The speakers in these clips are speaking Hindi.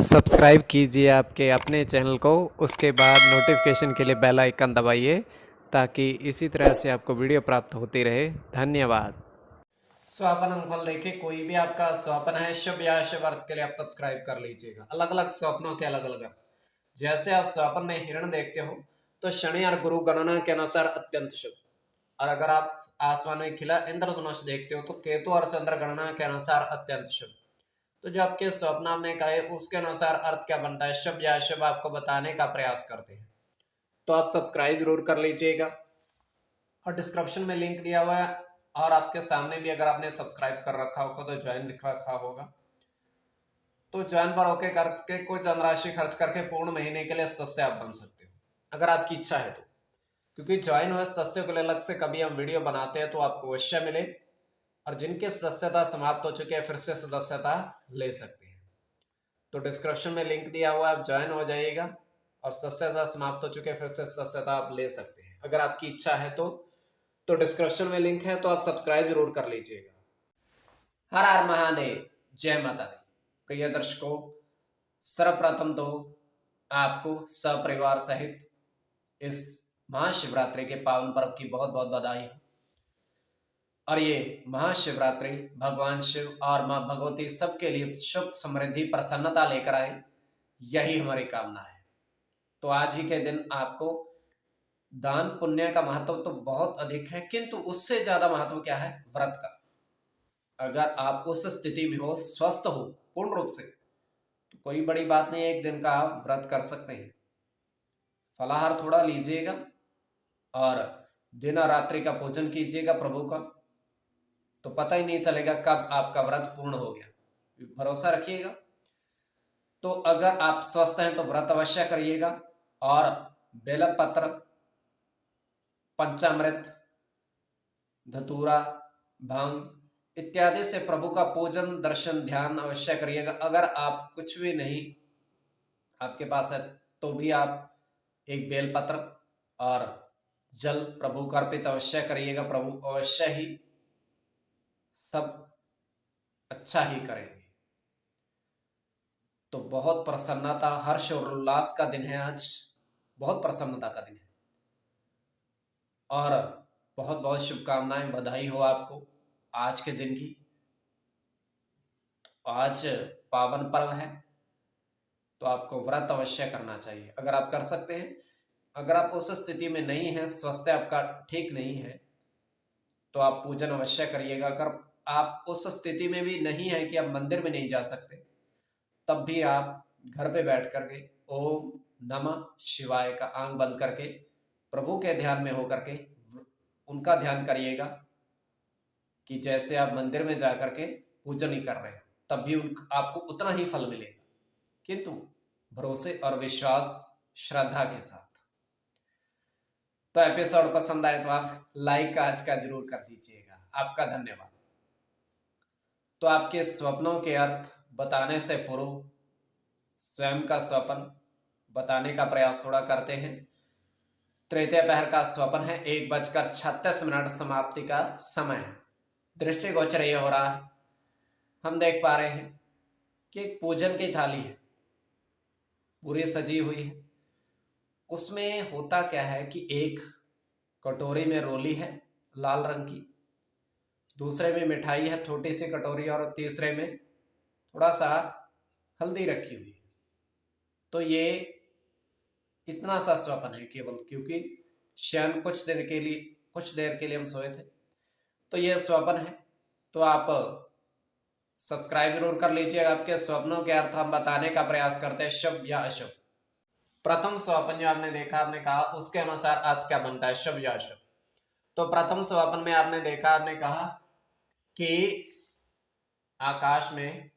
सब्सक्राइब कीजिए आपके अपने चैनल को, उसके बाद नोटिफिकेशन के लिए बेल आइकन दबाइए ताकि इसी तरह से आपको वीडियो प्राप्त होती रहे। धन्यवाद। स्वपन अंगफल देखिए, कोई भी आपका स्वप्न है शुभ या अशुभ अर्थ के लिए आप सब्सक्राइब कर लीजिएगा। अलग अलग स्वप्नों के अलग अलग अर्थ। जैसे आप स्वप्न में हिरण देखते हो तो शनि और गुरु गणना के अनुसार अत्यंत शुभ, और अगर आप आसमान में खिला इंद्रधनुष देखते हो तो केतु और चंद्र गणना के अनुसार अत्यंत शुभ। तो जो आपके स्वप्न आपने कहा है उसके अनुसार अर्थ क्या बनता है, शुभ या अशुभ, आपको बताने का प्रयास करते हैं। तो आप सब्सक्राइब जरूर कर लीजिएगा और डिस्क्रिप्शन में लिंक दिया हुआ है, और आपके सामने भी अगर आपने सब्सक्राइब कर रखा होगा तो ज्वाइन लिख रखा होगा, तो ज्वाइन पर ओके करके कोई धनराशि खर्च करके पूर्ण महीने के लिए सदस्य आप बन सकते हो अगर आपकी इच्छा है तो। क्योंकि ज्वाइन हुए सदस्यों के लिए अलग से कभी हम वीडियो बनाते हैं तो आपको अवश्य मिले, और जिनकी सदस्यता समाप्त हो चुकी है फिर से सदस्यता ले सकते हैं। तो डिस्क्रिप्शन में लिंक दिया हुआ है, आप ज्वाइन हो जाइएगा, और सदस्यता समाप्त हो चुके फिर से सदस्यता आप ले सकते हैं अगर आपकी इच्छा है तो डिस्क्रिप्शन में लिंक है, तो आप सब्सक्राइब जरूर कर लीजिएगा। हर हर महादेव, जय माता दी। प्रिय दर्शकों, सर्वप्रथम तो आपको सपरिवार सहित इस महाशिवरात्रि के पावन पर्व की बहुत बहुत बधाई हो। और ये महाशिवरात्रि भगवान शिव और मां भगवती सबके लिए सुख समृद्धि प्रसन्नता लेकर आए, यही हमारी कामना है। तो आज ही के दिन आपको दान पुण्य का महत्व तो बहुत अधिक है, किंतु उससे ज्यादा महत्व क्या है, व्रत का। अगर आप उस स्थिति में हो, स्वस्थ हो पूर्ण रूप से, तो कोई बड़ी बात नहीं है, एक दिन का आप व्रत कर सकते हैं। फलाहार थोड़ा लीजिएगा और दिन और रात्रि का पूजन कीजिएगा प्रभु का, तो पता ही नहीं चलेगा कब आपका व्रत पूर्ण हो गया। भरोसा रखिएगा। तो अगर आप स्वस्थ हैं तो व्रत अवश्य करिएगा, और बेलपत्र, पंचामृत, धतूरा, भांग इत्यादि से प्रभु का पूजन दर्शन ध्यान अवश्य करिएगा। अगर आप कुछ भी नहीं आपके पास है तो भी आप एक बेलपत्र और जल प्रभु को अर्पित अवश्य करिएगा। प्रभु अवश्य ही सब अच्छा ही करेंगे। तो बहुत प्रसन्नता, हर्ष और उल्लास का दिन है आज, बहुत प्रसन्नता का दिन है, और बहुत बहुत शुभकामनाएं, बधाई हो आपको आज के दिन की। आज पावन पर्व है तो आपको व्रत अवश्य करना चाहिए अगर आप कर सकते हैं। अगर आप उस स्थिति में नहीं है, स्वास्थ्य आपका ठीक नहीं है, तो आप पूजन अवश्य करिएगा। अगर आप उस स्थिति में भी नहीं है कि आप मंदिर में नहीं जा सकते, तब भी आप घर पे बैठ करके ओम नमः शिवाय का आंख बंद करके प्रभु के ध्यान में होकर के उनका ध्यान करिएगा, कि जैसे आप मंदिर में जा करके पूजन ही कर रहे हैं, तब भी आपको उतना ही फल मिलेगा, किंतु भरोसे और विश्वास श्रद्धा के साथ। तो एपिसोड पसंद आए तो आप लाइक आज का जरूर कर दीजिएगा। आपका धन्यवाद। तो आपके स्वप्नों के अर्थ बताने से पूर्व स्वयं का स्वप्न बताने का प्रयास थोड़ा करते हैं। तृतीय पहर का स्वप्न है, 1:36 समाप्ति का समय है। दृष्टिगोचर ये हो रहा है, हम देख पा रहे हैं कि एक पूजन की थाली है, पूरी सजी हुई है। उसमें होता क्या है कि एक कटोरी में रोली है लाल रंग की, दूसरे में मिठाई है छोटी सी कटोरी, और तीसरे में थोड़ा सा हल्दी रखी हुई है। तो ये इतना सा स्वप्न है केवल, क्योंकि शयन कुछ देर के लिए हम सोए थे, तो ये स्वप्न है। तो आप सब्सक्राइब जरूर कर लीजिएगा। आपके स्वप्नों के अर्थ हम बताने का प्रयास करते हैं, शुभ या अशुभ। प्रथम स्वप्न जो आपने देखा, आपने कहा उसके अनुसार अर्थ क्या बनता है, शुभ या अशुभ। तो प्रथम स्वप्न में आपने देखा, आपने कहा कि आकाश में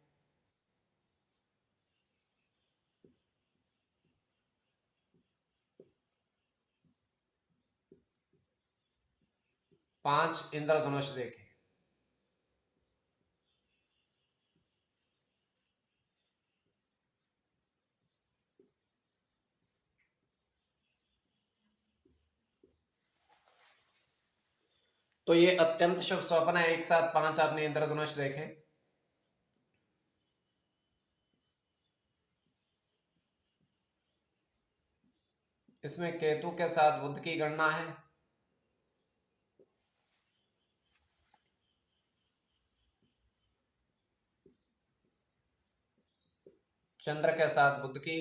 पांच इंद्रधनुष देखे। तो ये अत्यंत शुभ स्वप्न है, एक साथ पांच आपने इंद्रधनुष देखे। इसमें केतु के साथ बुध की गणना है, चंद्र के साथ बुध की,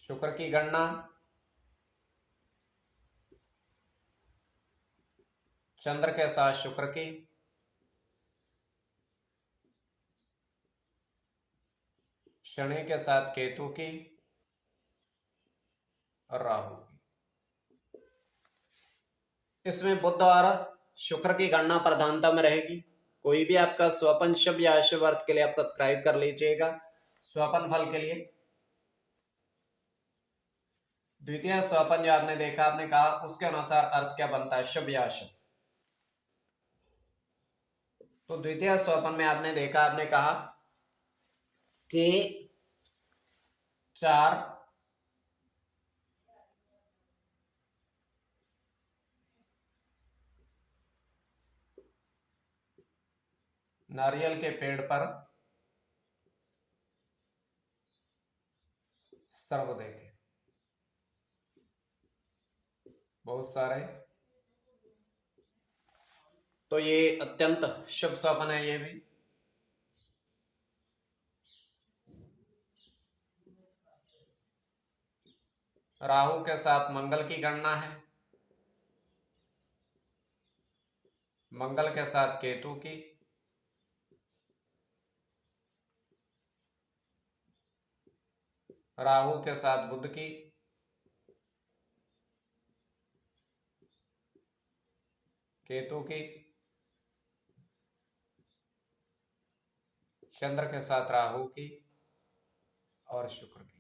शुक्र की गणना, चंद्र के साथ शुक्र की, शनि के साथ केतु की और राहु की। इसमें बुध और शुक्र की गणना प्रधानता में रहेगी। कोई भी आपका स्वपन शुभ या अशुभ अर्थ के लिए आप सब्सक्राइब कर लीजिएगा। स्वपन फल के लिए द्वितीय स्वपन जो आपने देखा, आपने कहा उसके अनुसार अर्थ क्या बनता है, शुभ या अशुभ। तो द्वितीय स्वपन में आपने देखा, आपने कहा कि 4 नारियल के पेड़ पर सर्व देखे, बहुत सारे। तो ये अत्यंत शुभ स्वप्न है। ये भी राहु के साथ मंगल की गणना है, मंगल के साथ केतु की, राहु के साथ बुध की, केतु की, चंद्र के साथ राहु की और शुक्र की।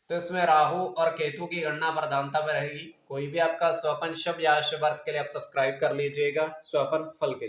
तो इसमें राहु और केतु की गणना प्रधानता में रहेगी। कोई भी आपका स्वपन शुभ या अशुभ अर्थ के लिए आप सब्सक्राइब कर लीजिएगा स्वपन फल के लिए।